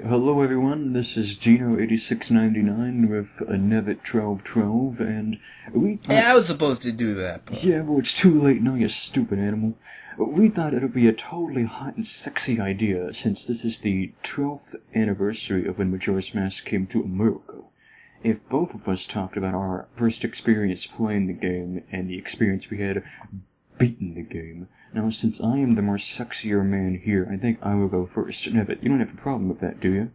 Hello everyone, this is Gino8699 with a Nevet1212, and we Hey, thought... I was supposed to do that, but... Yeah, well, it's too late now, you stupid animal. We thought it would be a totally hot and sexy idea, since this is the 12th anniversary of when Majora's Mask came to America. If both of us talked about our first experience playing the game, and the experience we had beating the game. Now, since I am the more sexier man here, I think I will go first. Nevet, you don't have a problem with that, do you?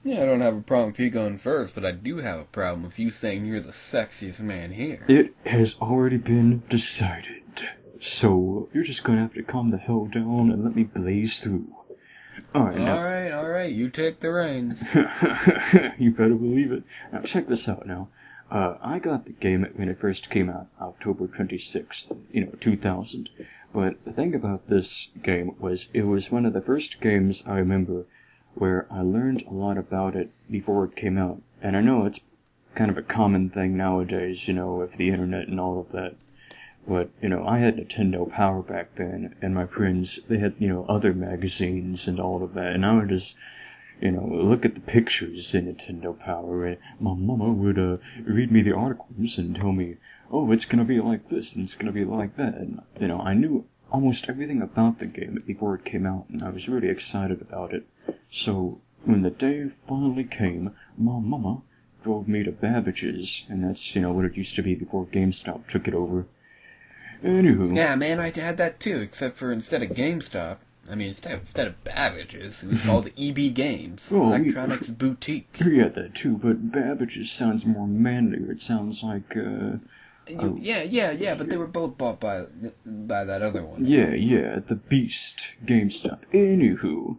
Yeah, I don't have a problem with you going first, but I do have a problem with you saying you're the sexiest man here. It has already been decided. So, you're just gonna have to calm the hell down and let me blaze through. Alright, you take the reins. You better believe it. Now, check this out now. I got the game when it first came out, October 26th, 2000. But the thing about this game was, it was one of the first games I remember where I learned a lot about it before it came out. And I know it's kind of a common thing nowadays, with the internet and all of that. But, I had Nintendo Power back then, and my friends, they had, other magazines and all of that, and I would just, look at the pictures in Nintendo Power, and my mama would, read me the articles and tell me, oh, it's gonna be like this, and it's gonna be like that, and, I knew almost everything about the game before it came out, and I was really excited about it. So, when the day finally came, my mama drove me to Babbage's, and that's, what it used to be before GameStop took it over. Anywho. Yeah, man, I had that too, except for instead of instead of Babbage's, it was called EB Games, Electronics Boutique. We had that too, but Babbage's sounds more manlier. It sounds like, Yeah, but they were both bought by that other one. Yeah, the Beast GameStop. Anywho.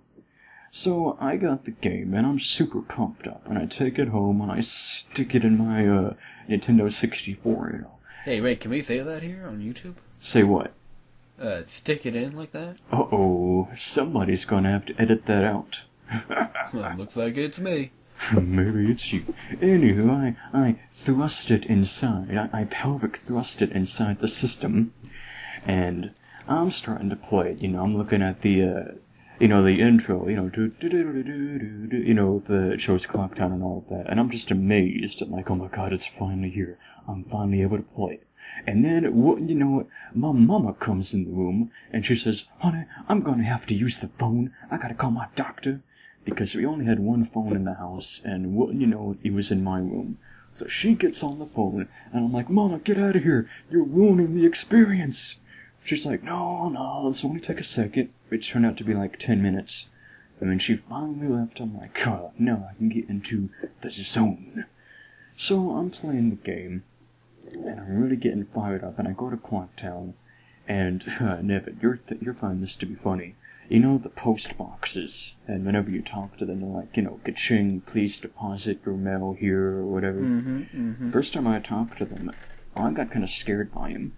So, I got the game, and I'm super pumped up, and I take it home, and I stick it in my, Nintendo 64, Hey, wait, can we say that here on YouTube? Say what? Stick it in like that? Uh-oh, somebody's gonna have to edit that out. Well, looks like it's me. Maybe it's you. Anywho, I thrust it inside. I pelvic thrust it inside the system, and I'm starting to play it. I'm looking at the, the intro, the show's clock time and all of that, and I'm just amazed. I'm like, oh my god, it's finally here. I'm finally able to play it. And then, my mama comes in the room, and she says, honey, I'm gonna have to use the phone. I gotta call my doctor. Because we only had one phone in the house, and, it was in my room. So she gets on the phone, and I'm like, Mama, get out of here. You're ruining the experience. She's like, no, let's only take a second. It turned out to be like 10 minutes. And then she finally left. I'm like, oh, now I can get into the zone. So I'm playing the game, and I'm really getting fired up, and I go to Clocktown, and, Nevet, you're finding this to be funny. The post boxes, and whenever you talk to them, they're like, ka-ching, please deposit your mail here, or whatever. First time I talked to them, I got kind of scared by him.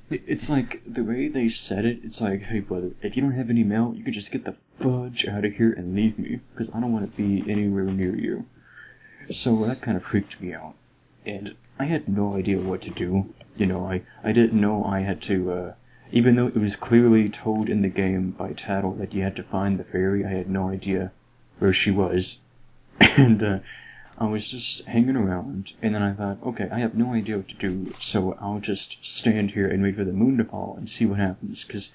It's like, the way they said it, it's like, hey brother, if you don't have any mail, you can just get the fudge out of here and leave me, because I don't want to be anywhere near you. So that kind of freaked me out, and I had no idea what to do. I didn't know I had to, even though it was clearly told in the game by Tattle that you had to find the fairy, I had no idea where she was. And, I was just hanging around, and then I thought, okay, I have no idea what to do, so I'll just stand here and wait for the moon to fall and see what happens, because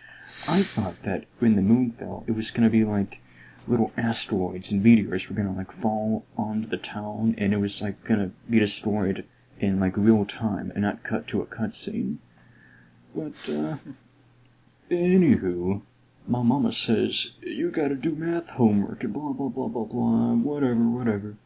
I thought that when the moon fell, it was gonna be like little asteroids and meteors were gonna, fall onto the town, and it was, gonna be destroyed in, real time, and not cut to a cutscene. But, anywho, my mama says, you gotta do math homework, and blah, blah, blah, blah, blah, whatever.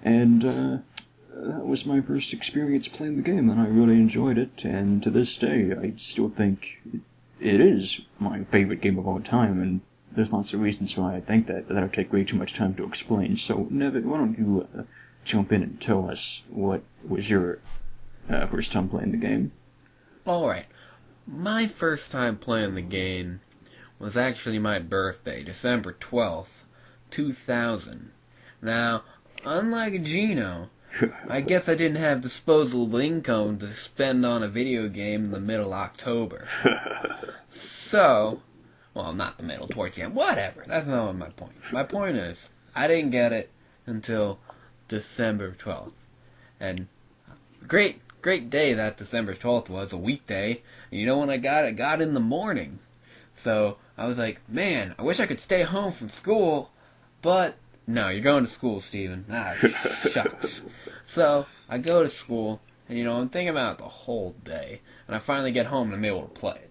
And, that was my first experience playing the game, and I really enjoyed it, and to this day, I still think it is my favorite game of all time, and there's lots of reasons why I think that would take way too much time to explain. So, Nevet, why don't you, jump in and tell us what was your, first time playing the game? Alright. My first time playing the game was actually my birthday, December 12th, 2000. Now, unlike Gino, I guess I didn't have disposable income to spend on a video game in the middle of October. So, Well, not the middle, towards the end. Whatever. That's not my point. My point is, I didn't get it until December 12th. And great day that December 12th was, a weekday. And you know when I got it? I got it in the morning. So I was like, man, I wish I could stay home from school. But, no, you're going to school, Steven. Ah, shucks. So I go to school, and, I'm thinking about it the whole day. And I finally get home, and I'm able to play it.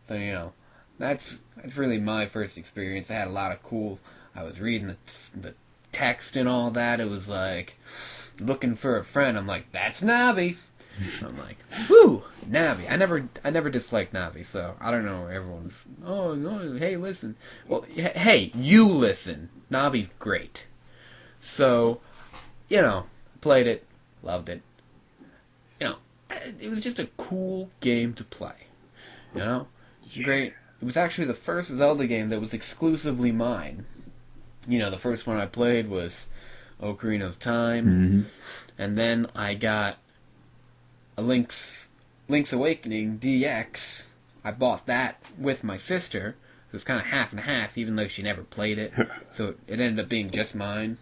So, that's really my first experience. I had a lot of cool... I was reading the text and all that. It was like, looking for a friend. I'm like, that's Navi. I'm like, whoo, Navi. I never disliked Navi, so I don't know. Everyone's, oh, no, hey, listen. Well, hey, you listen. Navi's great. So, played it, loved it. It was just a cool game to play. Yeah. Great. It was actually the first Zelda game that was exclusively mine. The first one I played was Ocarina of Time, Mm-hmm. and then I got a Link's Awakening DX. I bought that with my sister. It was kind of half and half, even though she never played it, so it ended up being just mine.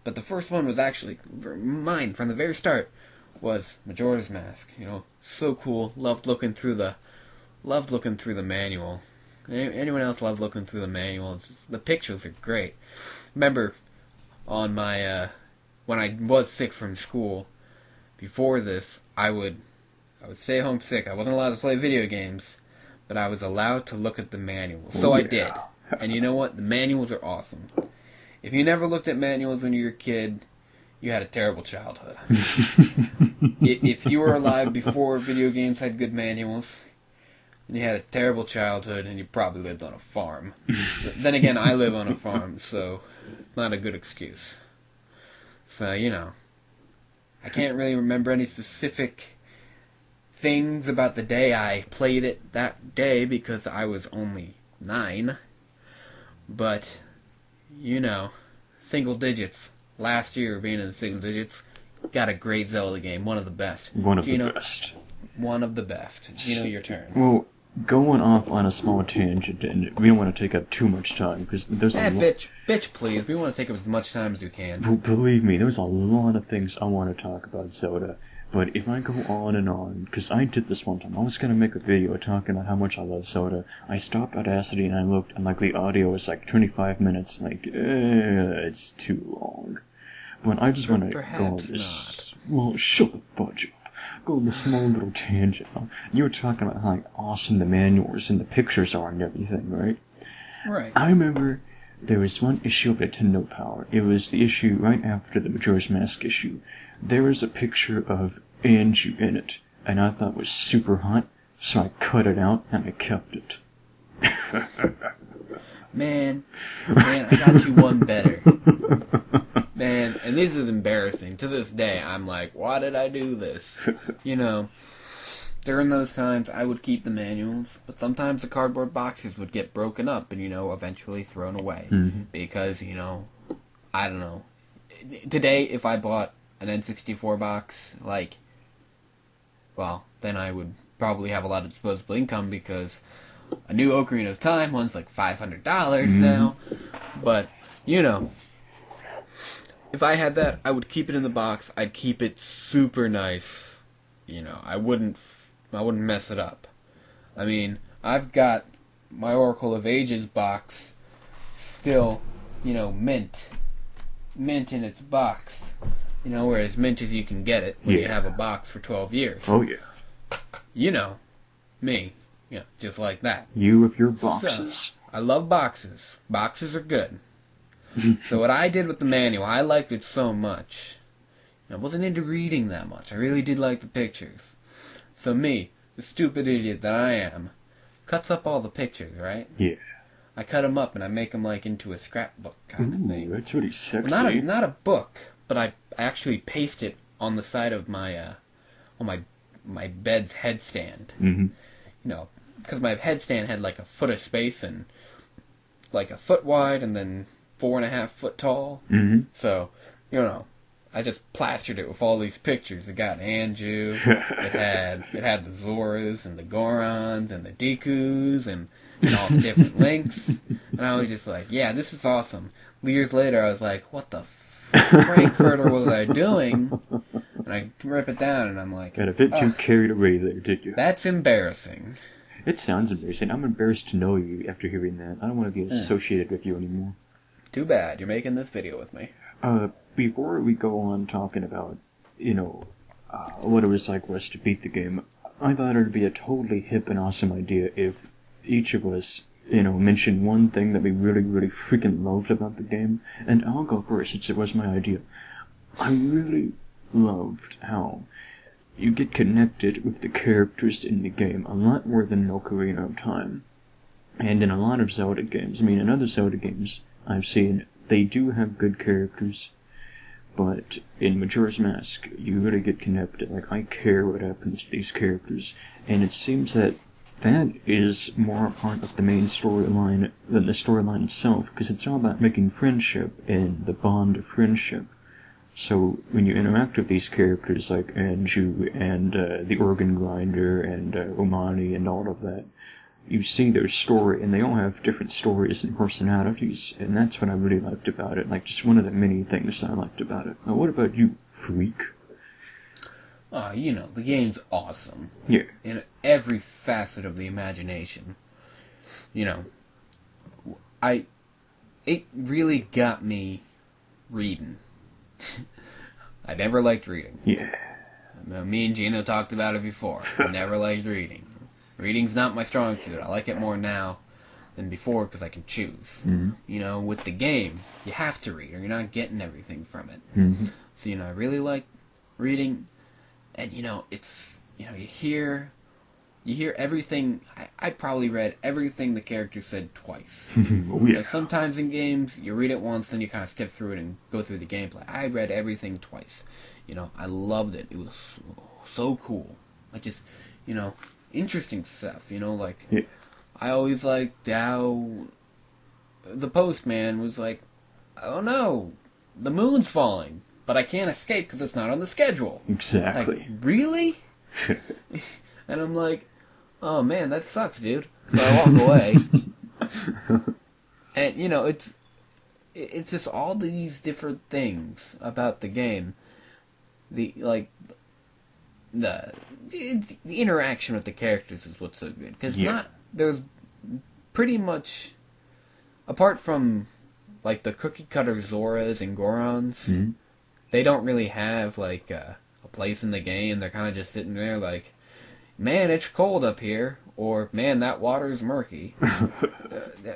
But the first one was actually mine from the very start. Was Majora's Mask. So cool. Loved looking through the manual. Anyone else love looking through the manual? The pictures are great. Remember, on my when I was sick from school, before this, I would stay home sick. I wasn't allowed to play video games, but I was allowed to look at the manuals. So I did. And you know what? The manuals are awesome. If you never looked at manuals when you were a kid, you had a terrible childhood. If you were alive before video games had good manuals, you had a terrible childhood, and you probably lived on a farm. Then again, I live on a farm, so not a good excuse. So, I can't really remember any specific things about the day I played it that day, because I was only 9. But, single digits. Last year, being in the single digits, got a great Zelda game. One of the best. One of the best. One of the best. Your turn. Well, going off on a small tangent, and we don't want to take up too much time, because there's a lot... bitch, please. We want to take up as much time as we can. Believe me, there's a lot of things I want to talk about Zelda, but if I go on and on, because I did this one time, I was going to make a video talking about how much I love Zelda. I stopped Audacity and I looked, and the audio was 25 minutes, it's too long. But I just want to go on this... Well, shut the fudge up. Go on this small little tangent. You were talking about how awesome the manuals and the pictures are and everything, right? Right. I remember there was one issue of Nintendo Power. It was the issue right after the Majora's Mask issue. There was a picture of Anju in it, and I thought it was super hot, so I cut it out and I kept it. Man, I got you one better. Man, and this is embarrassing. To this day, I'm like, why did I do this? During those times, I would keep the manuals, but sometimes the cardboard boxes would get broken up and, eventually thrown away. Mm-hmm. Because, I don't know. Today, if I bought an N64 box, then I would probably have a lot of disposable income, because a new Ocarina of Time one's $500 now. But, if I had that, I would keep it in the box. I'd keep it super nice. I wouldn't mess it up. I mean, I've got my Oracle of Ages box still, mint in its box. Where as mint as you can get it when you have a box for 12 years. Oh, yeah. Me. Just like that. You with your boxes. So, I love boxes. Boxes are good. So what I did with the manual, I liked it so much. I wasn't into reading that much. I really did like the pictures. So me, the stupid idiot that I am, cuts up all the pictures, right? Yeah. I cut them up and I make them into a scrapbook kind of thing. That's really sexy. Well, not a book, but I actually paste it on the side of my my bed's headstand. Mm-hmm. Because my headstand had a foot of space and a foot wide and then 4.5 foot tall. Mm-hmm. So, I just plastered it with all these pictures. It got Anju. it had the Zoras and the Gorons and the Dekus and and all the different links. And I was just like, yeah, this is awesome. Years later, I was like, what the Frankfurter was I doing? And I rip it down, and I'm like, got a bit too carried away there, did you? That's embarrassing. It sounds embarrassing. I'm embarrassed to know you after hearing that. I don't want to be associated with you anymore. Too bad. You're making this video with me. Before we go on talking about, what it was like for us to beat the game, I thought it would be a totally hip and awesome idea if each of us, mentioned one thing that we really, really freaking loved about the game. And I'll go first, since it was my idea. I really loved how you get connected with the characters in the game a lot more than in Ocarina of Time. And in a lot of Zelda games, in other Zelda games I've seen, they do have good characters, but in Majora's Mask, you really get connected. Like, I care what happens to these characters, and it seems that is more a part of the main storyline than the storyline itself, because it's all about making friendship and the bond of friendship. So, when you interact with these characters like Anju and the organ grinder and Romani and all of that, you see their story, and they all have different stories and personalities, and that's what I really liked about it. Like, just one of the many things I liked about it. Now, what about you, freak? The game's awesome. Yeah. In every facet of the imagination. It really got me reading. I never liked reading. Yeah. Me and Gino talked about it before. I never liked reading. Reading's not my strong suit. I like it more now than before because I can choose. Mm-hmm. With the game, you have to read or you're not getting everything from it. Mm-hmm. So, I really like reading. And, it's, you hear everything. I probably read everything the character said twice. Oh, yeah. Sometimes in games, you read it once, then you kind of skip through it and go through the gameplay. I read everything twice. I loved it. It was so cool. Interesting stuff, Yeah. I always liked how the postman was like, oh no, the moon's falling, but I can't escape because it's not on the schedule. Exactly. Like, really? And I'm like, oh man, that sucks, dude. So I walk away. And, it's just all these different things about the game. The interaction with the characters is what's so good. Because there's pretty much, apart from, the cookie-cutter Zoras and Gorons, they don't really have, a place in the game. They're kind of just sitting there like, man, it's cold up here, or, man, that water's murky.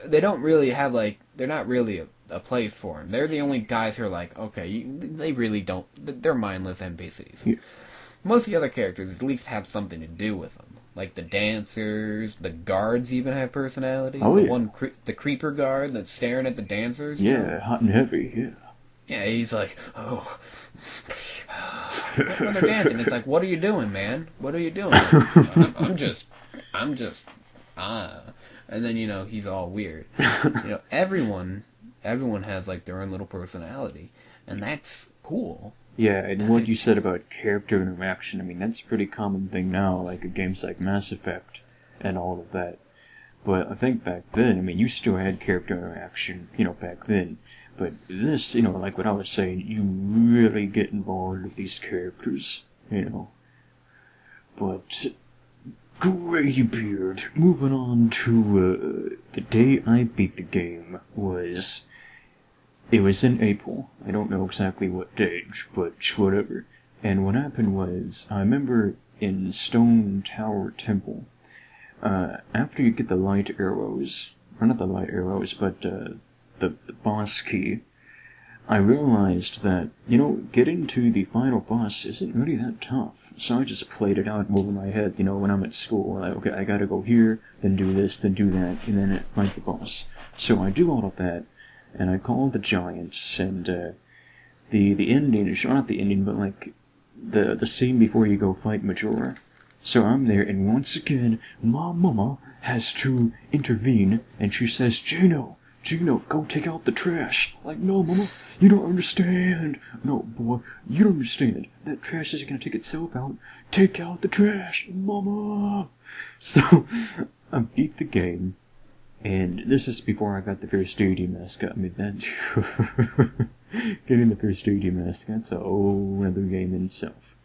They don't really have, they're not really a place for them. They're the only guys who are like, okay, they really don't, they're mindless NPCs. Yeah. Most of the other characters at least have something to do with them. Like the dancers, the guards even have personality. Oh, The creeper guard that's staring at the dancers. Yeah, hot and heavy, yeah. Yeah, he's like, oh. When they're dancing, it's like, what are you doing, man? What are you doing? I'm just, And then, he's all weird. Everyone has, their own little personality. And that's cool. Yeah, and what you said about character interaction, that's a pretty common thing now, like in games like Mass Effect and all of that. But I think back then, you still had character interaction, back then. But this, like what I was saying, you really get involved with these characters, But, Greybeard, moving on to, the day I beat the game it was in April. I don't know exactly what date, but whatever. And what happened was, I remember in Stone Tower Temple, after you get the light arrows, or not the light arrows, but the boss key, I realized that, getting to the final boss isn't really that tough. So I just played it out over my head, when I'm at school. Like, okay, I gotta go here, then do this, then do that, and then fight the boss. So I do all of that, and I call the giants, and the ending, or not the ending, but the scene before you go fight Majora. So I'm there, and once again, my mama has to intervene, and she says, Gino, go take out the trash. Like, no, mama, you don't understand. No, boy, you don't understand. That trash isn't gonna take itself out. Take out the trash, mama. So, I beat the game, And this is before I got the Fierce Deity Mask. I mean, that... Getting the Fierce Deity Mask, that's a whole other game in itself.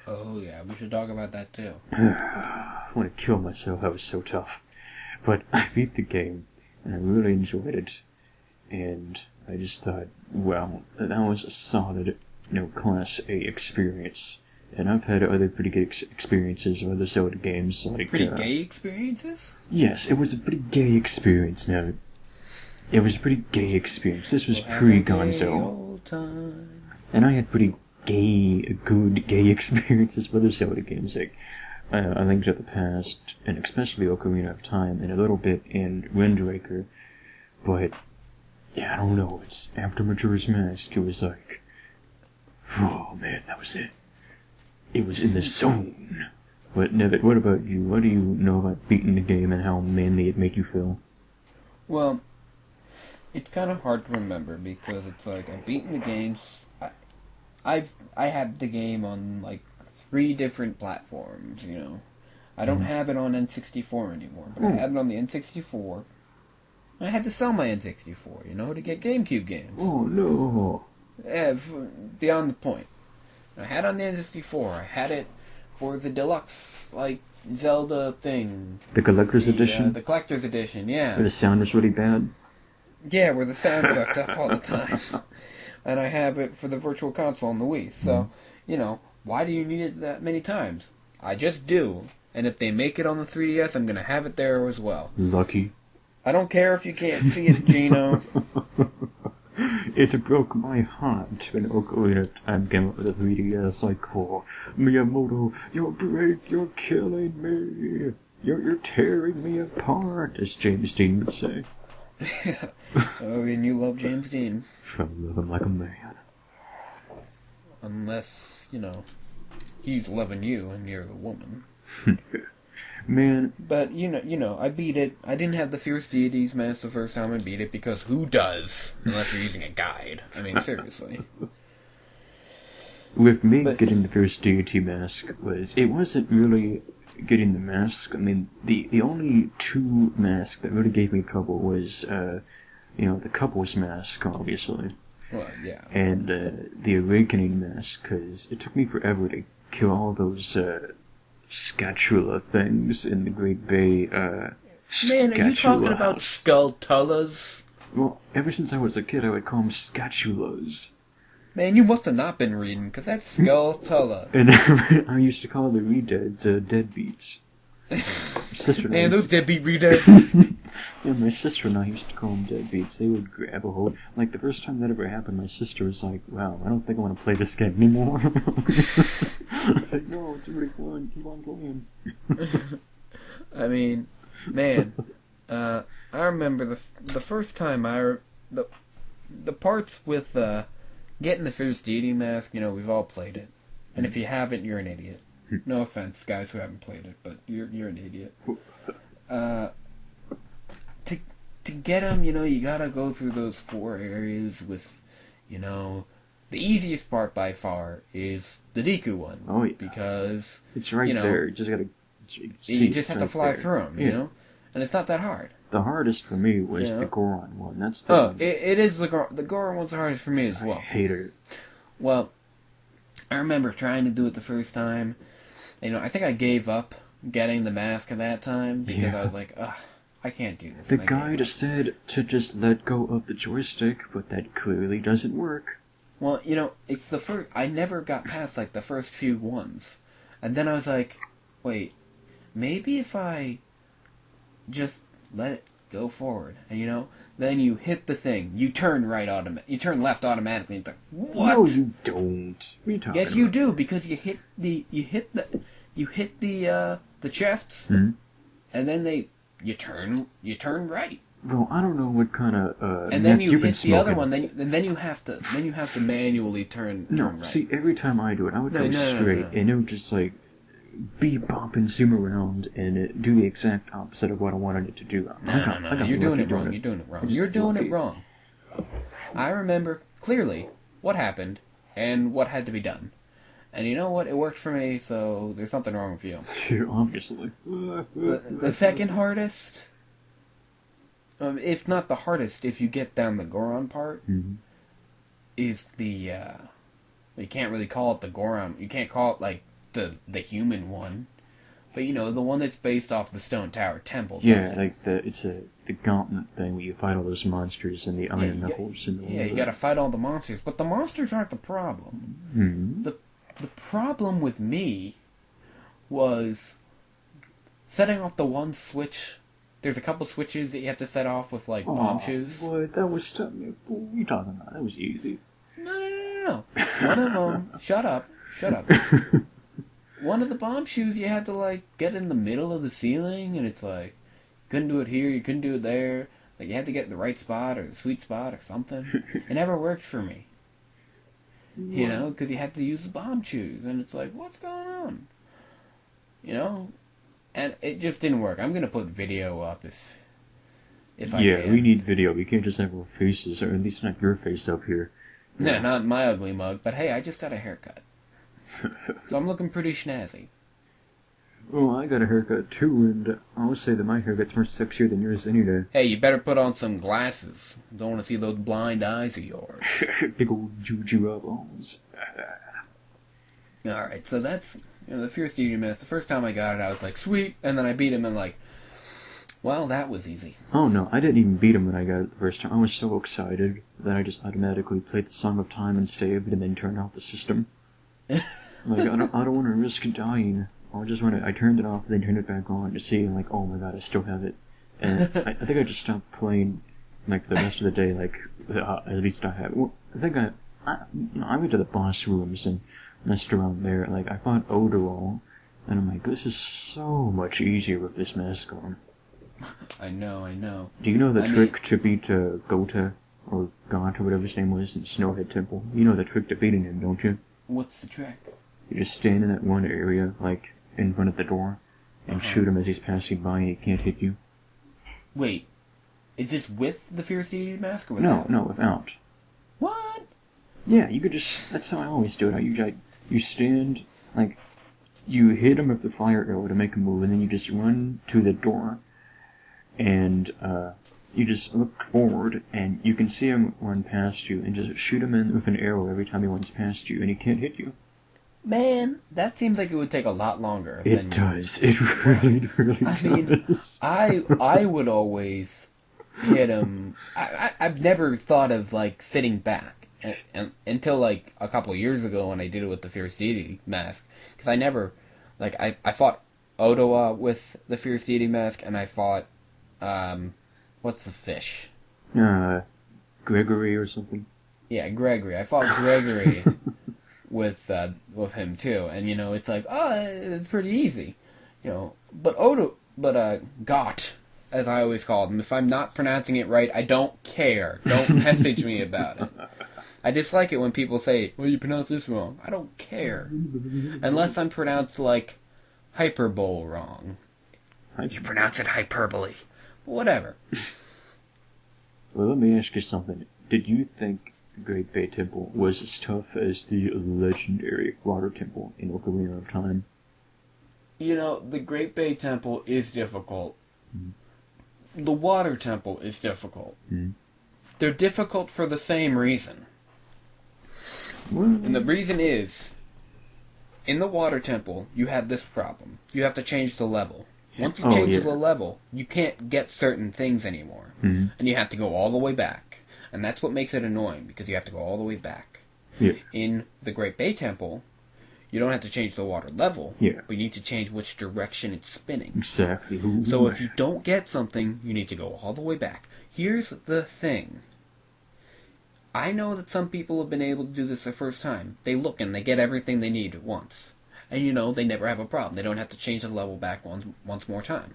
Oh, yeah, we should talk about that, too. I want to kill myself, that was so tough. But I beat the game, and I really enjoyed it. And I just thought, well, that was a solid, Class A experience. And I've had other pretty good experiences with other Zelda games, like... Pretty gay experiences? Yes, it was a pretty gay experience, no. It was a pretty gay experience. This was pre-Gonzo. And I had pretty good gay experiences with other Zelda games, like A Link to the Past, and especially Ocarina of Time, and a little bit in Wind Waker. But, yeah, I don't know, it's after Majora's Mask, it was like, oh man, that was it. It was in the zone. But, Nevit, what about you? What do you know about beating the game and how manly it made you feel? Well, it's kind of hard to remember because it's like I've beaten the games. I had the game on like 3 different platforms. I don't have it on N64 anymore, but I had it on the N64. I had to sell my N64, to get GameCube games. Oh no! Yeah, beyond the point. I had it on the N64. I had it for the deluxe Zelda thing. The collector's edition. The collector's edition, yeah. Where the sound was really bad. Yeah, where the sound fucked up all the time. And I have it for the Virtual Console on the Wii. So, why do you need it that many times? I just do. And if they make it on the 3DS, I'm going to have it there as well. Lucky. I don't care if you can't see it, Gino. It broke my heart when Ocarina of Time came up with a 3DS. Like, oh, Miyamoto, you're killing me. You're tearing me apart, as James Dean would say. Oh, and you love James Dean. I love him like a man. Unless, he's loving you and you're the woman. Man. But, I beat it. I didn't have the Fierce Deity's Mask the first time I beat it, because who does? Unless you're using a guide. I mean, seriously. With me, getting the Fierce Deity Mask it wasn't really getting the mask. I mean, the only 2 masks that really gave me trouble was, the couple's mask, obviously. Well, yeah. And the Awakening Mask, because it took me forever to kill all those scatula things in the Great Bay. Man, are you talking about skulltulas? Well, ever since I was a kid, I would call them scatulas. Man, you must have not been reading, because that's skulltula. And I used to call the redeads deadbeats. Man, those deadbeat redeads. Yeah, my sister and I used to call them deadbeats. They would grab a hold. Like, the first time that ever happened, my sister was like, wow, I don't think I want to play this game anymore. Like, no, it's really fun. Keep on playing. I mean, man, I remember the first time the parts with getting the Fierce Deity Mask, we've all played it. And if you haven't, you're an idiot. No offense, guys who haven't played it, but you're an idiot. To get them, you gotta go through those 4 areas with, the easiest part by far is the Deku one. Oh, yeah. Because it's right there. You just gotta you just have to fly through them, you know? And it's not that hard. The hardest for me was the Goron one. That's the one. It is the Goron one's the hardest for me as well. I hate it. Well, I remember trying to do it the first time. I think I gave up getting the mask at that time because I was like, ugh, I can't do this. The guide said to just let go of the joystick, but that clearly doesn't work. Well, it's the first... I never got past, the first few ones. And then I was like, wait, maybe if I just let it go forward. And, then you hit the thing. You turn you turn left automatically. And it's like, what? No, you don't. What are you talking Yes, you do, because you hit the chests, and then you turn right. Well, I don't know what kind of and then you hit the other one. Then you have to manually turn right. See, every time I do it, I would go straight, and it would just bebop and zoom around and do the exact opposite of what I wanted it to do. No, you're doing it wrong. You're doing it wrong. I remember clearly what happened and what had to be done. And you know what? It worked for me, so there's something wrong with you. Obviously. The second hardest if not the hardest, if you get down the Goron part, is the, you can't really call it the Goron, you can't call it, like, the human one, but, you know, the one that's based off the Stone Tower Temple. Yeah, like, the gauntlet thing where you fight all those monsters and the iron knuckles. You gotta fight all the monsters, but the monsters aren't the problem. The problem with me was setting off the one switch. There's a couple switches that you have to set off with, like, bomb shoes. What? That was... What are you talking about? That was easy. No. One of them... Shut up. One of the bomb shoes you had to, like, get in the middle of the ceiling, and it's like, you couldn't do it here, you couldn't do it there. Like, you had to get in the right spot, or the sweet spot, or something. It never worked for me. You know, because you had to use the bomb shoes, and it's like, what's going on? You know? And it just didn't work. I'm gonna put video up if I can. Yeah, we need video. We can't just have our faces, or at least not your face up here. No, not my ugly mug, but hey, I just got a haircut. So I'm looking pretty snazzy. Well, I got a haircut too, and I would say that my haircut's more sexier than yours any day. Hey, you better put on some glasses. Don't want to see those blind eyes of yours. Big old juju eyeballs. Alright, so that's, you know, the Fierce Deity Mask. The first time I got it, I was like, sweet, and then I beat him and like, well, that was easy. Oh no, I didn't even beat him when I got it the first time. I was so excited that I just automatically played the Song of Time and saved and then turned off the system. Like, I don't want to risk dying. I turned it off and then turned it back on to see, like, oh my god, I still have it. And I think I just stopped playing, like, for the rest of the day, like, at least I have. Well, I think I went to the boss rooms and messed around there. Like, I fought Odorol, and I'm like, this is so much easier with this mask on. I know. Do you know the trick to beat Gota, or Got, or whatever his name was, in Snowhead Temple? You know the trick to beating him, don't you? What's the trick? You just stand in that one area, like, in front of the door, and shoot him as he's passing by and he can't hit you. Wait, is this with the Fierce Deity Mask or without? No, without. What? Yeah, you could just, that's how I always do it. You stand, like, you hit him with the fire arrow to make him move, and then you just run to the door, and, you just look forward, and you can see him run past you, and just shoot him in with an arrow every time he runs past you, and he can't hit you. Man, that seems like it would take a lot longer. It does. It really does. I mean, I would always hit him. I've never thought of, like, sitting back and until, like, a couple of years ago when I did it with the Fierce Deity Mask. Because I never, like, I fought Ottawa with the Fierce Deity Mask, and I fought, what's the fish? Gregory or something? Yeah, Gregory. I fought Gregory with him too, and you know, it's like, it's pretty easy, you know. But Got, as I always called him. If I'm not pronouncing it right, I don't care. Don't message me about it. I dislike it when people say, well, you pronounce this wrong. I don't care. Unless I'm pronounced, like, hyperbole wrong. You pronounce it hyperbole. Whatever. Well, let me ask you something. Did you think the Great Bay Temple was as tough as the legendary Water Temple in Ocarina of Time? You know, the Great Bay Temple is difficult. The Water Temple is difficult. They're difficult for the same reason. And the reason is, in the Water Temple, you have this problem. You have to change the level. Once you change the level, you can't get certain things anymore. And you have to go all the way back. And that's what makes it annoying, because you have to go all the way back. In the Great Bay Temple, you don't have to change the water level, but you need to change which direction it's spinning. Exactly. So if you don't get something, you need to go all the way back. Here's the thing. I know that some people have been able to do this the first time. They look and they get everything they need at once. And you know, they never have a problem. They don't have to change the level back once more time.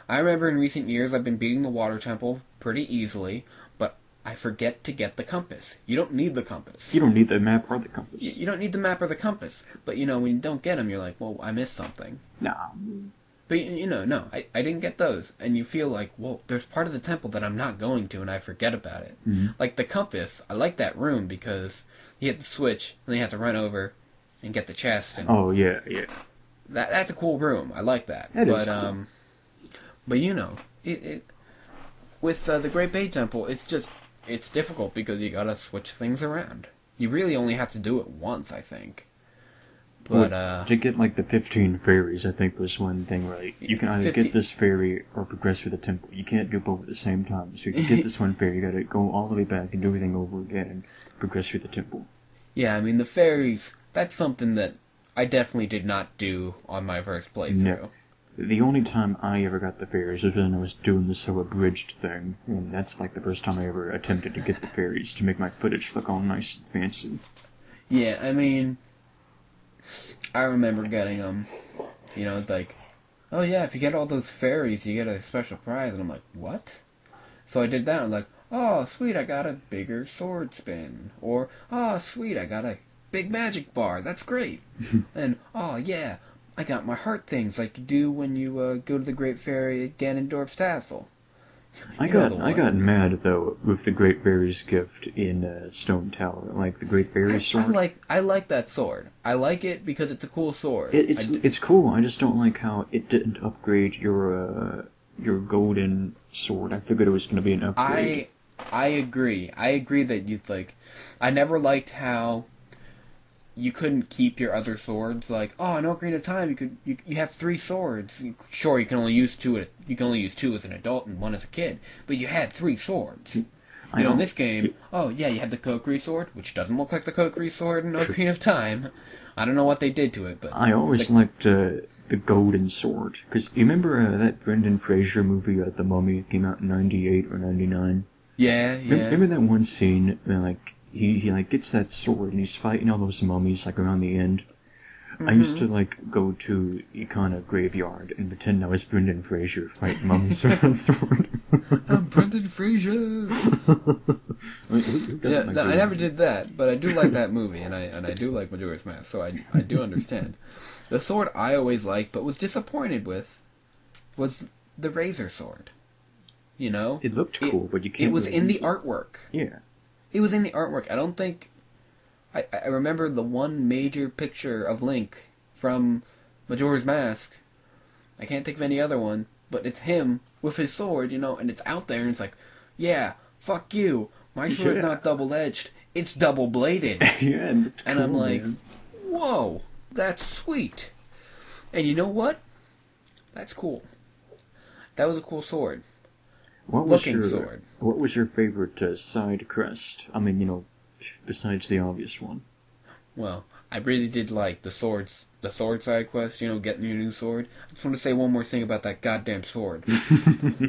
I remember in recent years I've been beating the Water Temple pretty easily, but I forget to get the compass. You don't need the compass. You don't need the map or the compass. You don't need the map or the compass. But you know, when you don't get them, you're like, well, I missed something. Nah. But you know, no, I didn't get those. And you feel like, whoa, there's part of the temple that I'm not going to, and I forget about it. Like the compass, I like that room because you hit the switch, and then you have to run over and get the chest. And oh, yeah. That's a cool room. I like that. It is cool. But you know, with the Great Bay Temple, it's difficult because you gotta switch things around. You really only have to do it once, I think. But, to get, like, the 15 fairies, I think was one thing, right? You can either get this fairy or progress through the temple. You can't do both at the same time. So if you get this one fairy, you gotta go all the way back and do everything over again and progress through the temple. Yeah, I mean, the fairies, that's something that I definitely did not do on my first playthrough. No. The only time I ever got the fairies was when I was doing this whole abridged thing, and that's like the first time I ever attempted to get the fairies to make my footage look all nice and fancy. Yeah, I mean, I remember getting them. You know, it's like, oh yeah, if you get all those fairies, you get a special prize. And I'm like, what? So I did that. I'm like, oh, sweet, I got a bigger sword spin. Or, oh, sweet, I got a big magic bar. That's great. And, oh, yeah, I got my heart things like you do when you go to the Great Fairy at Ganondorf's Castle. I got mad, though, with the Great Fairy's gift in Stone Tower. Like, the Great Fairy's sword. I like that sword. I like it because it's a cool sword. It's cool, I just don't like how it didn't upgrade your golden sword. I figured it was going to be an upgrade. I agree. I agree that I never liked how you couldn't keep your other swords. Like, oh, in Ocarina of Time, you have 3 swords. Sure, you can only use 2. You can only use 2 as an adult and 1 as a kid. But you had 3 swords. In this game, oh yeah, you had the Kokiri sword, which doesn't look like the Kokiri sword in Ocarina of Time. I don't know what they did to it, but I always liked the golden sword, because you remember that Brendan Fraser movie, The Mummy? It came out in '98 or '99. Yeah. Remember that one scene where, like, he like gets that sword and he's fighting all those mummies, like, around the end? Mm-hmm. I used to, like, go to Ikana Graveyard and pretend I was Brendan Fraser fighting mummies with that sword. I'm Brendan Fraser! I never did that, but I do like that movie, and I do like Majora's Mask, so I do understand. The sword I always liked, but was disappointed with, was the Razor Sword. You know? It looked cool, but you can't... It was in the artwork. Yeah. It was in the artwork. I don't think... I remember the one major picture of Link from Majora's Mask. I can't think of any other one, but it's him with his sword, you know, and it's out there, and it's like, yeah, fuck you. My sword's not double-edged. It's double-bladed. Yeah, and cool, I'm like, man. Whoa, that's sweet. And you know what? That's cool. That was a cool sword. What was your favorite side quest? I mean, you know, besides the obvious one. Well, I really did like the sword side quest, you know, getting your new sword. I just want to say one more thing about that goddamn sword.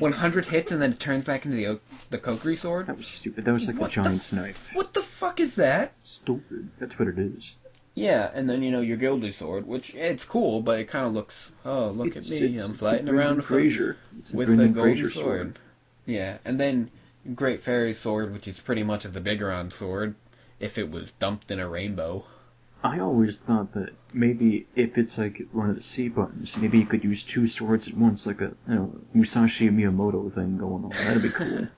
100 hits and then it turns back into the Kokiri sword? That was stupid. That was like the giant's knife. What the fuck is that? Stupid. That's what it is. Yeah, and then, you know, your Gildy sword, which, it's cool, but it kind of looks, oh, look at me, I'm fighting around with a golden sword. Yeah, and then Great Fairy's sword, which is pretty much the Bigoron sword, if it was dumped in a rainbow. I always thought that maybe if it's like one of the C buttons, maybe you could use 2 swords at once, like a Musashi Miyamoto thing going on. That'd be cool.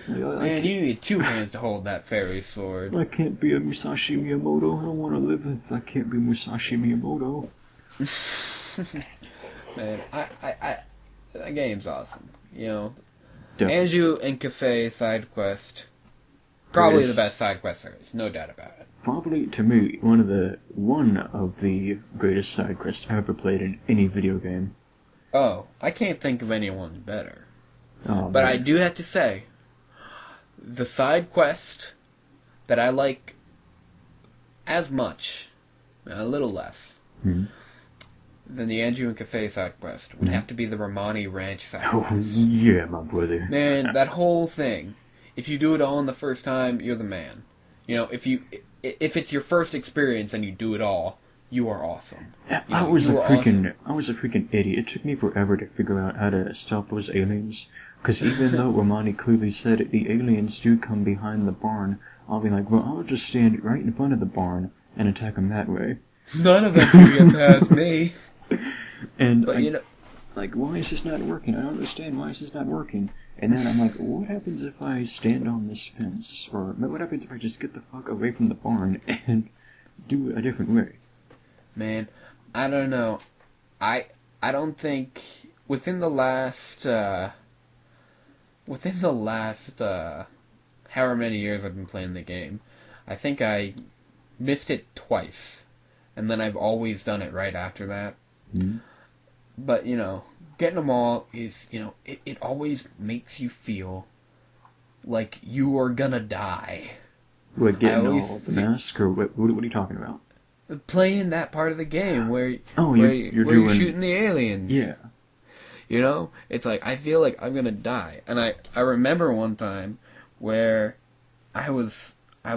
Man, you need 2 hands to hold that fairy sword. I can't be a Musashi Miyamoto. I don't want to live if I can't be Musashi Miyamoto. Man, that game's awesome. You know, Definitely. Anju and Cafe side quest, probably the best side quest there is, no doubt about it. Probably, to me, one of the greatest side quests I've ever played in any video game. Oh, I can't think of anyone better. Oh, but man. I do have to say, the side quest that I like as much, a little less, than the Anju and Cafe side quest would have to be the Romani Ranch side quest. Oh, yeah, my brother. Man, that whole thing, if you do it all in the first time, you're the man. You know, if it's your first experience and you do it all, you are awesome. I was a freaking idiot. It took me forever to figure out how to stop those aliens. Because even though Romani clearly said the aliens do come behind the barn, I'll be like, well, I'll just stand right in front of the barn and attack them that way. None of them can get past me. But you know, like, why is this not working? I don't understand why is this not working. And then I'm like, what happens if I stand on this fence? Or what happens if I just get the fuck away from the barn and do it a different way? Man, I don't know. I don't think within the last within the last, however many years I've been playing the game, I think I missed it twice. And then I've always done it right after that. Mm-hmm. But, getting them all is, it always makes you feel like you are gonna die. What, getting all the mask, or what are you talking about? Playing that part of the game where you're shooting the aliens. Yeah. It's like, I feel like I'm gonna die. And I remember one time where I was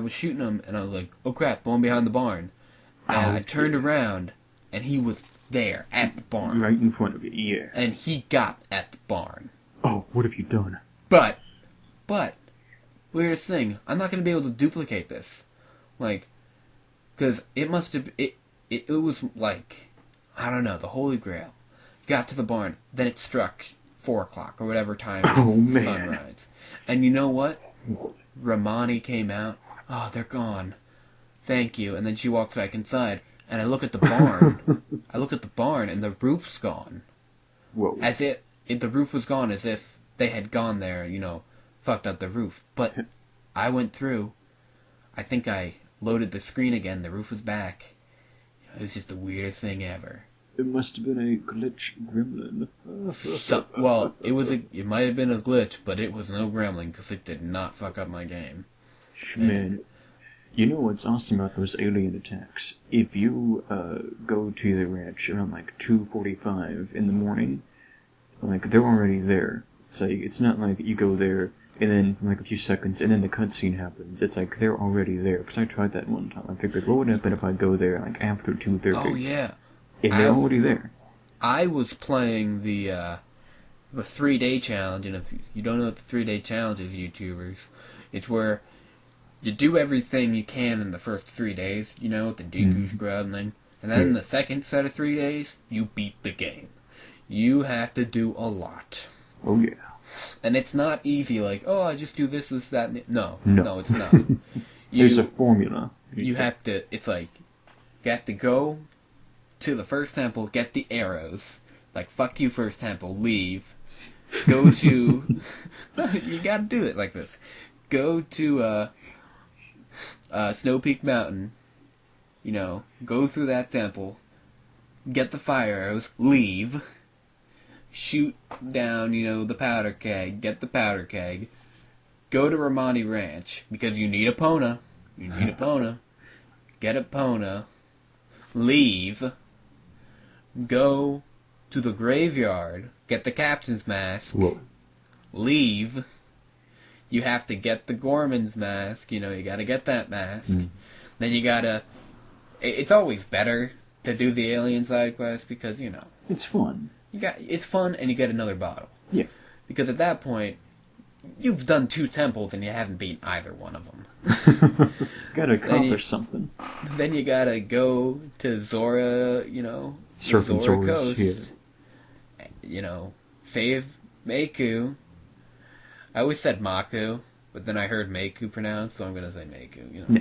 shooting him, and I was like, oh crap, the one behind the barn. And I turned around, and he was there, at the barn. Right in front of you, yeah. And he got at the barn. Oh, what have you done? But, weirdest thing, I'm not gonna be able to duplicate this. Like, because it must have, it was like, I don't know, the Holy Grail. Got to the barn, then it struck 4 o'clock, or whatever time the sunrise. And you know what? Romani came out. Oh, they're gone. Thank you. And then she walks back inside, and I look at the barn. And the roof's gone. Whoa. As if the roof was gone, as if they had gone there, fucked up the roof. But I went through. I think I loaded the screen again. The roof was back. It was just the weirdest thing ever. It must have been a glitch gremlin. It might have been a glitch, but it was no gremlin, because it did not fuck up my game. Man, you know what's awesome about those alien attacks? If you go to the ranch around like 2:45 in the morning, like they're already there. It's like, it's not like you go there and then for like a few seconds and then the cutscene happens. It's like they're already there. Because I tried that one time. I figured, what would happen if I go there like after 2:30? Oh yeah. And they're already there. I was playing the 3-day challenge, and if you don't know what the 3-day challenge is, YouTubers, it's where you do everything you can in the first 3 days, with the Deku Scrub, and then the second set of 3 days, you beat the game. You have to do a lot. Oh yeah. And it's not easy, like, oh, I just do this, that, and no, it's not. There's a formula. You have to, it's like, you have to go to the first temple, get the arrows. Like, fuck you, first temple, leave. Go to... you gotta do it like this. Go to Snow Peak Mountain. Go through that temple. Get the fire arrows. Leave. Shoot down, the powder keg. Get the powder keg. Go to Romani Ranch. Because you need a Pona. Get a Pona. Leave. Go to the graveyard, get the captain's mask, leave. You have to get the Gorman's mask, you gotta get that mask. Then you gotta... It's always better to do the alien side quest because, It's fun. It's fun, and you get another bottle. Yeah. Because at that point, you've done 2 temples and you haven't beaten either one of them. Gotta accomplish something. Then you gotta go to Zora, Zora Coast. Yeah. Save Maku. I always said Maku, but then I heard Maku pronounced, so I'm gonna say Maku. Yeah.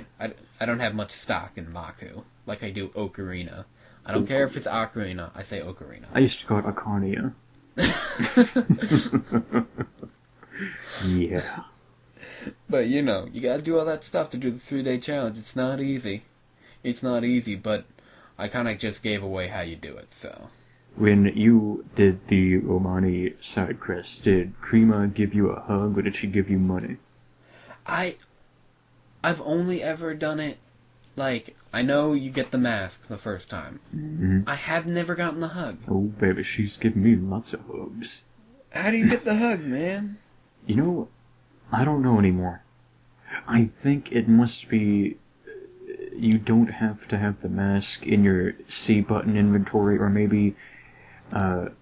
I don't have much stock in Maku, like I do Ocarina. I don't care if it's Ocarina, I say Ocarina. I used to call it Ocarina. Yeah. But, you gotta do all that stuff to do the 3-day challenge. It's not easy. But I kinda just gave away how you do it, so... When you did the Romani side quest, did Krima give you a hug, or did she give you money? I've only ever done it, like, I know you get the mask the first time. Mm-hmm. I have never gotten the hug. Oh, baby, she's giving me lots of hugs. How do you get the hugs, man? I don't know anymore. I think it must be... You don't have to have the mask in your C button inventory, or maybe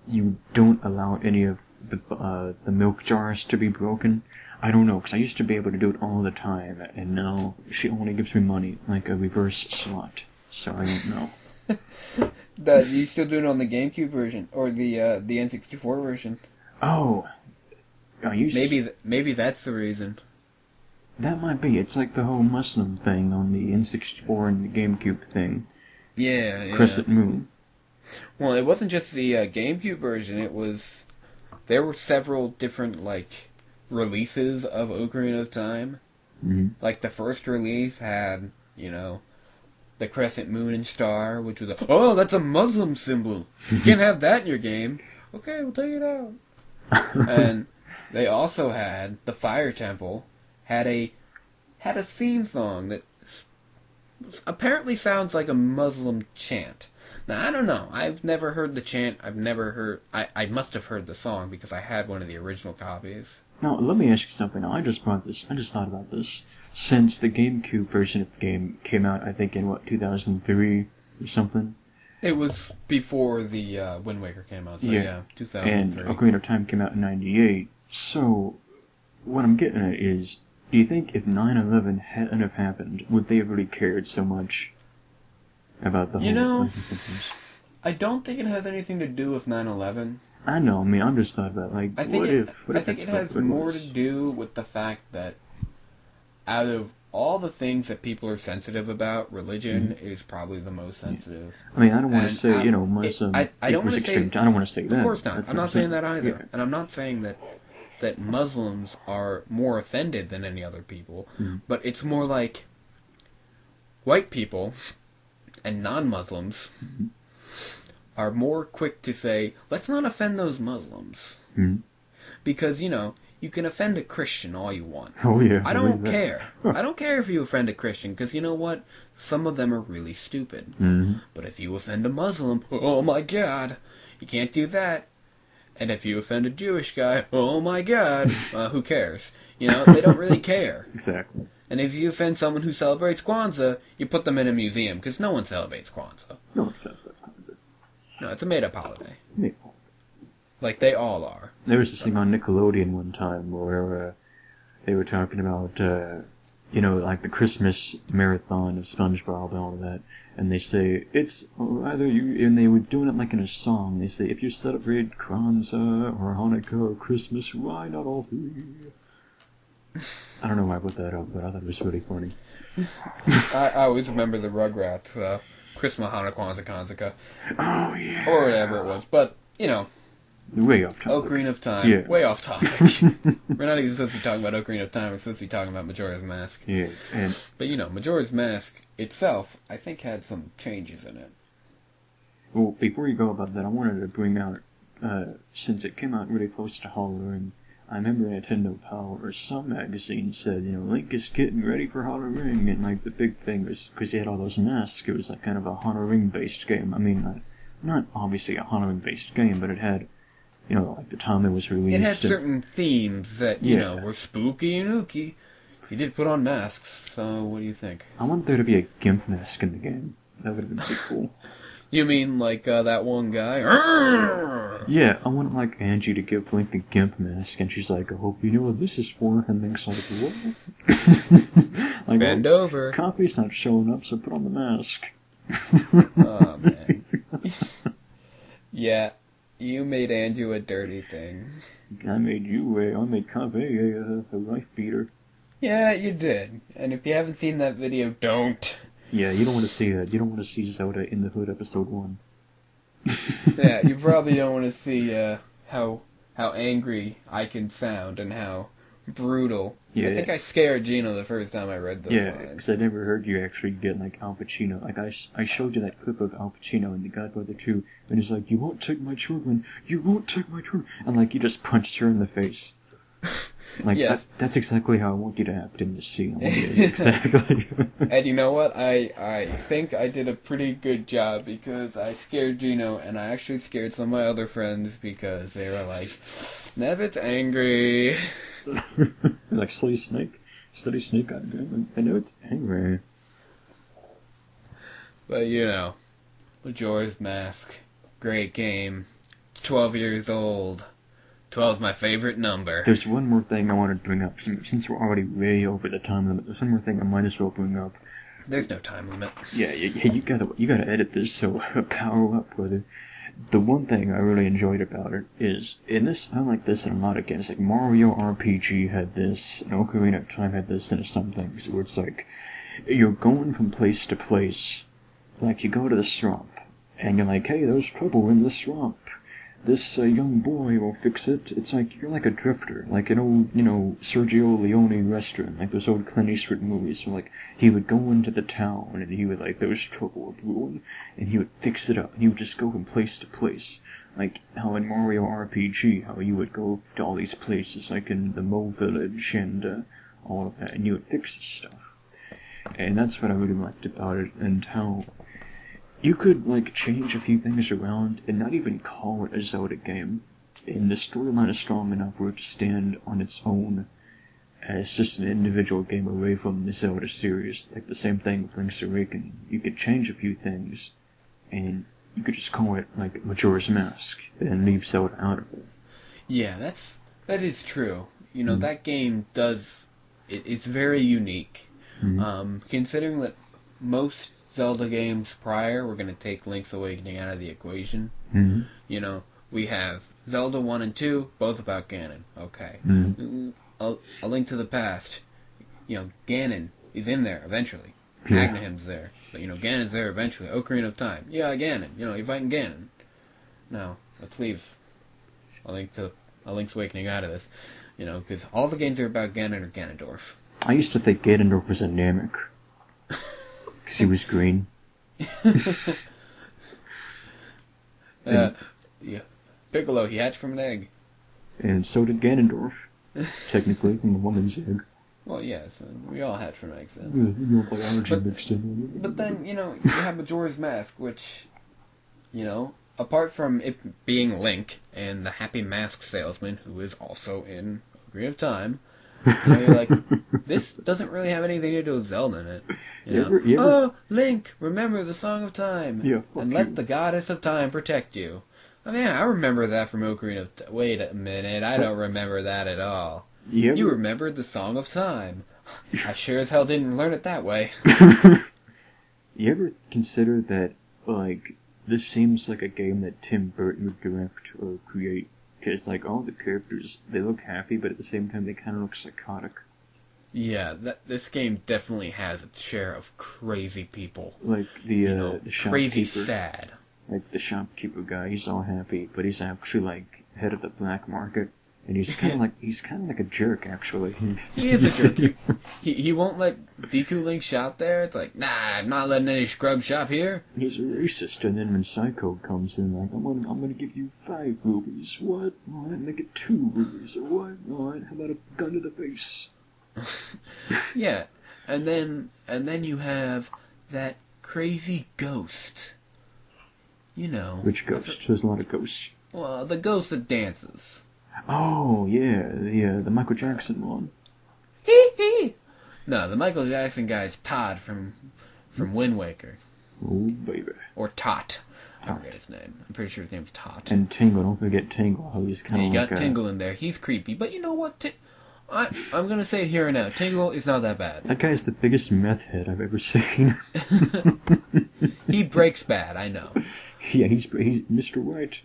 you don't allow any of the milk jars to be broken. I don't know, because I used to be able to do it all the time, and now she only gives me money, like a reverse slot. So I don't know. You still doing it on the GameCube version, or the N64 version? Oh, maybe that's the reason. That might be. It's like the whole Muslim thing on the N64 and the GameCube thing. Yeah. Crescent Moon. Well, it wasn't just the GameCube version. There were several different releases of Ocarina of Time. Mm-hmm. Like, the first release had, you know, the crescent moon and star, which was oh, that's a Muslim symbol. You can't have that in your game. Okay, we'll take it out. And they also had the Fire Temple had a theme song that apparently sounds like a Muslim chant. Now, I don't know. I've never heard the chant. I've never heard... I must have heard the song because I had one of the original copies. Now, let me ask you something. Now, I just thought about this. Since the GameCube version of the game came out, I think in, 2003 or something? It was before the Wind Waker came out, so yeah 2003. And Ocarina of Time came out in 98. So, what I'm getting at is, do you think if 9/11 hadn't have happened, would they have really cared so much about the whole symptoms? I don't think it has anything to do with 9/11. I know, I mean, I'm just thought about, like, I think it has more to do with the fact that out of all the things that people are sensitive about, religion is probably the most sensitive. I mean, I don't want to say, Muslim equals extreme. I don't want to say that. Of course not. I'm not saying that either. Yeah. And I'm not saying that Muslims are more offended than any other people. But it's more like white people and non-Muslims are more quick to say, let's not offend those Muslims. Because, you can offend a Christian all you want. Oh, yeah. I don't care. I don't care if you offend a Christian, because you know what? Some of them are really stupid. But if you offend a Muslim, oh my God, you can't do that. And if you offend a Jewish guy, oh my God, who cares? They don't really care. Exactly. And if you offend someone who celebrates Kwanzaa, you put them in a museum, because no one celebrates Kwanzaa. No one celebrates Kwanzaa. No, it's a made-up holiday. Made-up. Like, they all are. There was this thing on Nickelodeon one time where they were talking about, like the Christmas marathon of SpongeBob and all of that. And they say, it's either you, and they were doing it like in a song. They say, if you celebrate Kwanzaa or Hanukkah or Christmas, why not all three? I don't know why I put that up, but I thought it was really funny. I always remember the Rugrats, Christmas, Hanukkah, Kwanzaa. Oh, yeah. Or whatever it was. But, way off topic. Ocarina of Time. Yeah. Way off topic. We're not even supposed to be talking about Ocarina of Time. We're supposed to be talking about Majora's Mask. Yeah, But, Majora's Mask itself, I think, had some changes in it. Well, before you go about that, I wanted to bring out, since it came out really close to Halloween, I remember Nintendo Power or some magazine said, Link is getting ready for Halloween, and like the big thing was, because he had all those masks, it was like kind of a Halloween-based game. I mean, not obviously a Halloween-based game, but it had, like the time it was released. It had certain themes that, were spooky and ooky. He did put on masks, so what do you think? I want there to be a GIMP mask in the game. That would have been pretty cool. You mean like that one guy? Yeah, I want like Angie to give Link the GIMP mask, and she's like, I hope you know what this is for, and Link's like, what? Like, bend over. Copy's not showing up, so put on the mask. Oh, man. Yeah, you made Andrew a dirty thing. I made Copy a wife beater. Yeah, you did. And if you haven't seen that video, don't. Yeah, you don't want to see that. You don't want to see Zelda in the Hood episode 1. Yeah, you probably don't want to see how angry I can sound and how brutal. Yeah. I think I scared Gino the first time I read those lines. Yeah, because I never heard you actually get like Al Pacino. Like I showed you that clip of Al Pacino in The Godfather 2, and he's like, "You won't take my children. You won't take my children," and like he just punched her in the face. Like, yes. That's exactly how I want you to act in this scene. Exactly. And you know what? I think I did a pretty good job because I scared Gino, and I actually scared some of my other friends because they were like, Nevit's angry. Like, Steady Snake, I know it's angry. But, Majora's Mask, great game, 12 years old. 12's my favorite number. There's one more thing I wanted to bring up. Since we're already way over the time limit, there's one more thing I might as well bring up. There's no time limit. Yeah, you gotta edit this, so power up, brother. The one thing I really enjoyed about it is, in this, I like this and I'm not against, like, Mario RPG had this, and Ocarina of Time had this, and some things, where it's like, you're going from place to place, like, you go to the swamp, and you're like, hey, there's trouble in the swamp. this young boy will fix it. It's like you're like a drifter, like an old, Sergio Leone restaurant, like those old Clint Eastwood movies. So like he would go into the town and he would like there was trouble brewing, and he would fix it up. And he would just go from place to place, like how in Mario RPG, how you would go to all these places, like in the Mo Village and all of that, and you would fix this stuff. And that's what I really liked about it, and how you could, like, change a few things around and not even call it a Zelda game. And the storyline is strong enough for it to stand on its own as just an individual game away from the Zelda series. Like the same thing with Link's Awakening. You could change a few things, and you could just call it, like, Majora's Mask, and leave Zelda out of it. Yeah, that is true. That game it's very unique. Considering that most Zelda games prior were going to take Link's Awakening out of the equation. We have Zelda 1 and 2, both about Ganon. Okay. A Link to the Past. Ganon is in there eventually. Yeah. Agnihim's there. But, Ganon's there eventually. Ocarina of Time. Yeah, Ganon. You're fighting Ganon. Now, let's leave A Link's Awakening out of this. Because all the games are about Ganon or Ganondorf. I used to think Ganondorf was a Namek. Because he was green. Yeah. Piccolo, he hatched from an egg. And so did Ganondorf. Technically, from a woman's egg. Well, yes, we all hatch from eggs then. Biology mixed in. But then, you have Majora's Mask, which, apart from it being Link and the Happy Mask Salesman, who is also in Ocarina of Time, you're like, this doesn't really have anything to do with Zelda in it. You ever... Oh, Link, remember the Song of Time, and let the Goddess of Time protect you. I mean, I remember that from Ocarina of Time. Wait a minute, I don't remember that at all. You remembered the Song of Time. I sure as hell didn't learn it that way. You ever consider that, like, this seems like a game that Tim Burton would direct or create? Because, like, all the characters, they look happy, but at the same time they kind of look psychotic. Yeah, this game definitely has its share of crazy people. Like the shopkeeper. Crazy sad. Like the shopkeeper guy, he's all happy, but he's actually, like, head of the black market. And he's kind of like a jerk, actually. He is a jerk. He won't let Deku Link shop there. It's like, nah, I'm not letting any scrub shop here. He's a racist, and then when Psycho comes in, like, I'm gonna give you 5 rubies. What? Alright, make it 2 rubies. Or what? Alright, how about a gun to the face? Yeah, and then you have that crazy ghost. Which ghost? There's a lot of ghosts. Well, the ghost that dances. Oh, yeah, the Michael Jackson one. Hee. No, the Michael Jackson guy's Todd from Wind Waker. Oh, baby. Or Tot. I forget his name. I'm pretty sure his name's Tot. And Tingle, don't forget Tingle. How he's kind of you got Tingle in there. He's creepy. But you know what? I'm going to say it here and now. Tingle is not that bad. That guy's the biggest meth head I've ever seen. He breaks bad, I know. Yeah, he's Mr. White.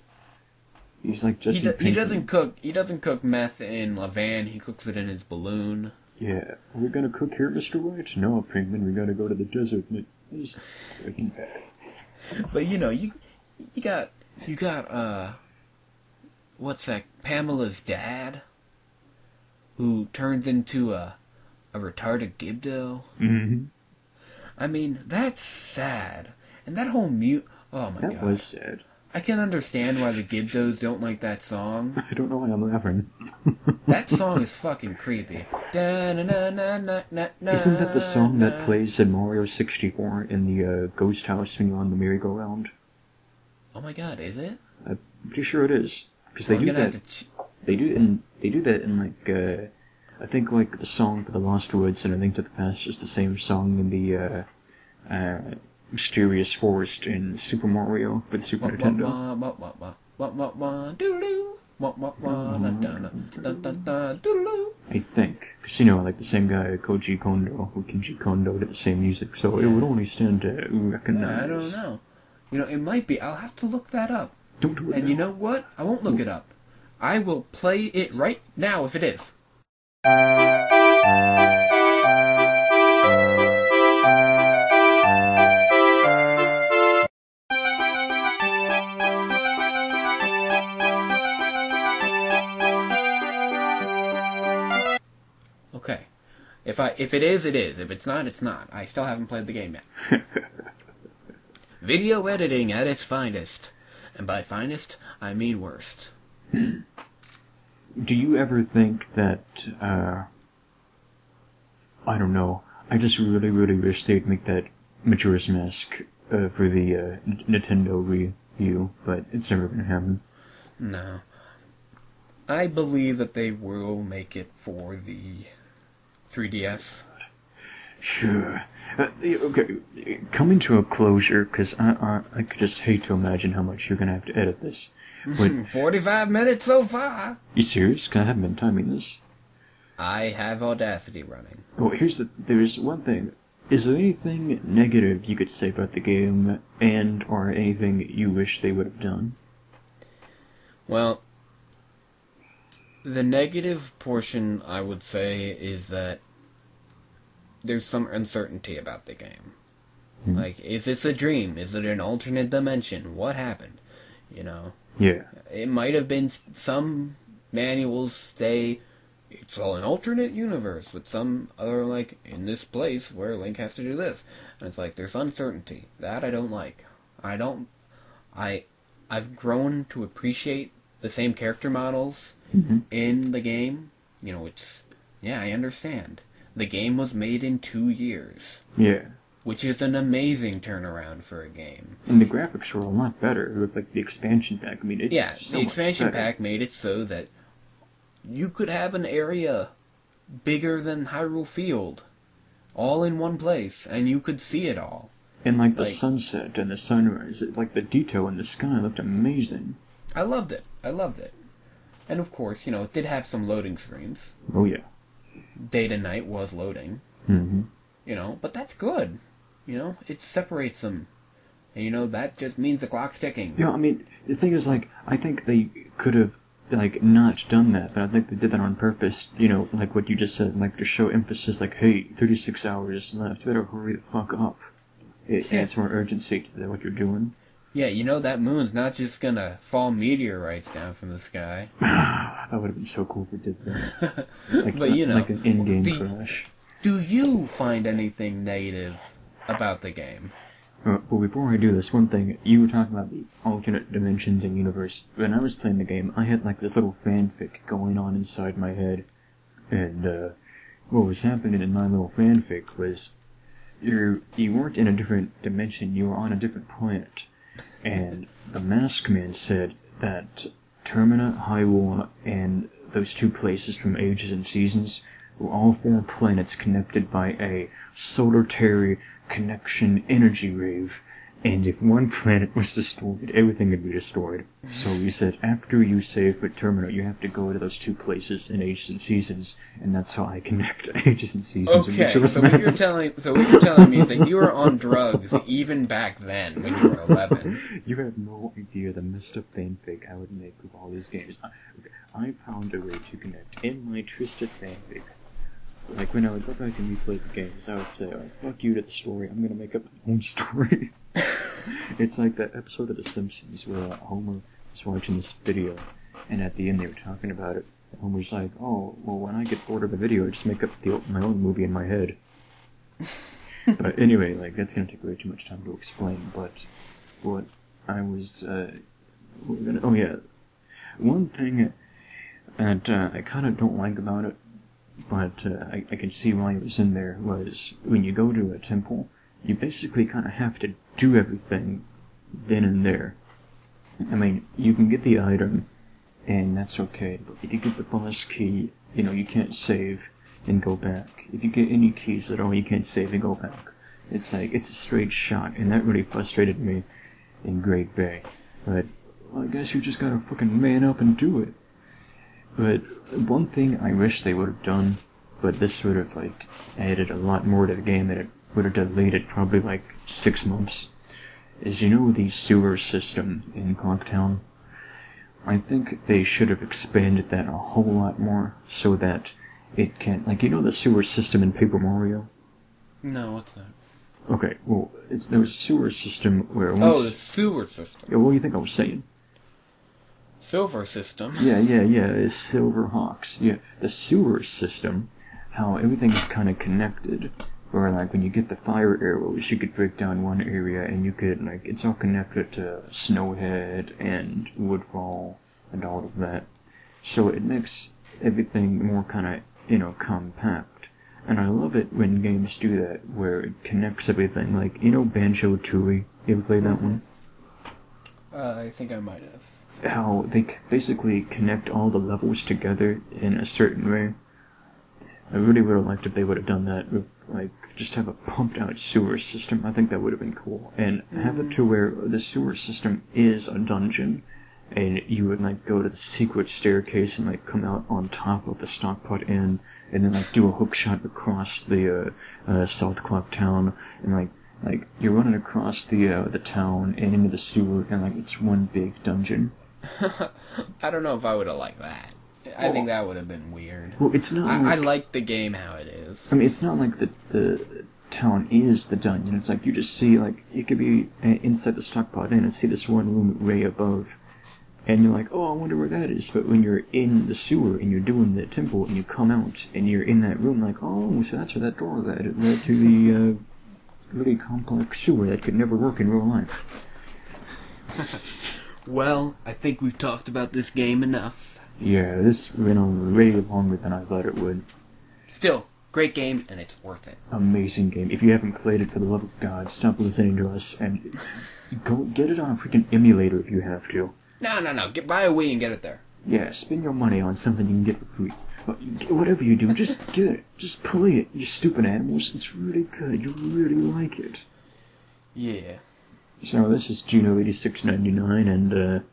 He's like Jesse he doesn't cook meth in Lavan. He cooks it in his balloon. Yeah. Are we gonna cook here, Mr. White? No, Pinkman, we gotta go to the desert. It's freaking bad. But you got what's that? Pamela's dad, who turns into a retarded Gibdo. Mm-hmm. I mean, that's sad. And that whole oh my god. That was sad. I can understand why the Gibdos don't like that song. I don't know why I'm laughing. That song is fucking creepy. Isn't that the song that plays in Mario 64 in the ghost house when you're on the merry-go-round? Oh my god, is it? I'm pretty sure it is. Because they do that. They do that in like I think like the song for the Lost Woods and A Link to the Past is the same song in the Mysterious Forest in Super Mario for the Super Nintendo. I think. Because, like the same guy, Koji Kondo, who Kenji Kondo did the same music, so it would only stand to recognize. I don't know. It might be. I'll have to look that up. Don't do it And now. you know what? I won't look it up. I will play it right now if it is. if it is, it is. If it's not, it's not. I still haven't played the game yet. Video editing at its finest. And by finest, I mean worst. Do you ever think that, I don't know, I just really, really wish they'd make that Majora's Mask for the Nintendo Wii U, but it's never gonna happen. No. I believe that they will make it for the 3DS. Sure. Okay, coming to a closure, because I could just hate to imagine how much you're gonna have to edit this. But 45 minutes so far! You serious? 'Cause I haven't been timing this. I have Audacity running. Oh, there's one thing. Is there anything negative you could say about the game, and or anything you wish they would have done? Well, the negative portion, I would say, is that there's some uncertainty about the game. Hmm. Like, is this a dream? Is it an alternate dimension? What happened? You know? Yeah. It might have been some manuals say it's all an alternate universe with some other, like, in this place where Link has to do this. And it's like, there's uncertainty. That I don't like. I've grown to appreciate the same character models in the game. You know, I understand. The game was made in 2 years. Yeah. Which is an amazing turnaround for a game. And the graphics were a lot better with, like, the expansion pack. I mean, the expansion pack made it so that you could have an area bigger than Hyrule Field, all in one place, and you could see it all. And, like, the sunset and the sunrise, like, the detail in the sky looked amazing. I loved it. And, of course, it did have some loading screens. Oh, yeah. Day to night was loading. Mm-hmm. But that's good. It separates them. And, that just means the clock's ticking. Yeah, I mean, the thing is, like, I think they could have, like, not done that, but I think they did that on purpose, like what you just said, like, to show emphasis, like, hey, 36 hours left, you better hurry the fuck up. It adds more urgency to what you're doing. Yeah, that moon's not just gonna fall meteorites down from the sky. That would have been so cool if it did that. Like, but, like an in-game crash. Do you find anything negative about the game? Well, before I do this, one thing, you were talking about the alternate dimensions and universe. When I was playing the game, I had, like, this little fanfic going on inside my head. And, what was happening in my little fanfic was, you weren't in a different dimension, you were on a different planet. And the Mask Man said that Termina, Hyrule, and those two places from Ages and Seasons were all 4 planets connected by a solitary connection energy wave, and if one planet was destroyed, everything would be destroyed. So he said, after you save with Termina, you have to go to those 2 places in Ages and Seasons, and that's how I connect Ages and Seasons. Okay, so what you're telling me is that you were on drugs even back then when you were 11. You have no idea the messed up fanfic I would make with all these games. I found a way to connect in my twisted fanfic. Like, when I would go back and replay the games, I would say, fuck you to the story, I'm gonna make up my own story. It's like that episode of The Simpsons where Homer was watching this video, and at the end they were talking about it. And Homer's like, oh, well, when I get bored of a video, I just make up my own movie in my head. But anyway, like, that's gonna take way too much time to explain, but what I was, oh yeah, one thing that I kind of don't like about it, but I can see why it was in there, was when you go to a temple, you basically kind of have to do everything then and there. I mean, you can get the item, and that's okay, but if you get the boss key, you can't save and go back. If you get any keys at all, you can't save and go back. It's like, it's a straight shot, and that really frustrated me in Great Bay. But, well, I guess you just gotta fucking man up and do it. But one thing I wish they would have done, but this would have, like, added a lot more to the game that it would have delayed it probably, like, 6 months, is, the sewer system in Clocktown? I think they should have expanded that a whole lot more, so that it can, like, the sewer system in Paper Mario? No, what's that? Okay, well, there was a sewer system where once... Oh, the sewer system. Yeah, what do you think I was saying? Silver system. Yeah, it's Silver Hawks. Yeah, the sewer system how everything is kind of connected. Or like when you get the fire arrows, you could break down one area and you could like it's all connected to Snowhead and Woodfall and all of that. So it makes everything more kind of compact. And I love it when games do that, where it connects everything. Like Banjo-Tooie. You ever played that one? I think I might have. How they basically connect all the levels together in a certain way. I really would have liked if they would have done that with, like, just have a pumped-out sewer system. I think that would have been cool. And have it to where the sewer system is a dungeon, and you would, like, go to the secret staircase and, like, come out on top of the stockpot inn, and then, like, do a hook shot across the, South Clock town, and, like, you're running across the town and into the sewer, and, like, it's one big dungeon. I don't know if I would have liked that. I think that would have been weird. Well, it's not. I like the game how it is. I mean, it's not like the town is the dungeon. It's like you just see, like, you could be inside the stockpot inn and see this one room way above, and you're like, oh, I wonder where that is. But when you're in the sewer and you're doing the temple and you come out and you're in that room, like, oh, so that's where that door led. It led to the really complex sewer that could never work in real life. Well, I think we've talked about this game enough. Yeah, this went on way longer than I thought it would. Still, great game, and it's worth it. Amazing game. If you haven't played it, for the love of God, stop listening to us and go get it on a freaking emulator if you have to. No. Buy a Wii and get it there. Yeah, spend your money on something you can get for free. Whatever you do, just get it. Just play it, you stupid animals. It's really good. You'll really like it. Yeah. So this is Gino8699 and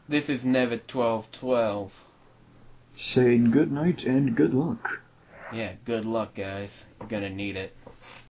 this is Nevet1212. saying good night and good luck. Yeah, good luck, guys. You're gonna need it.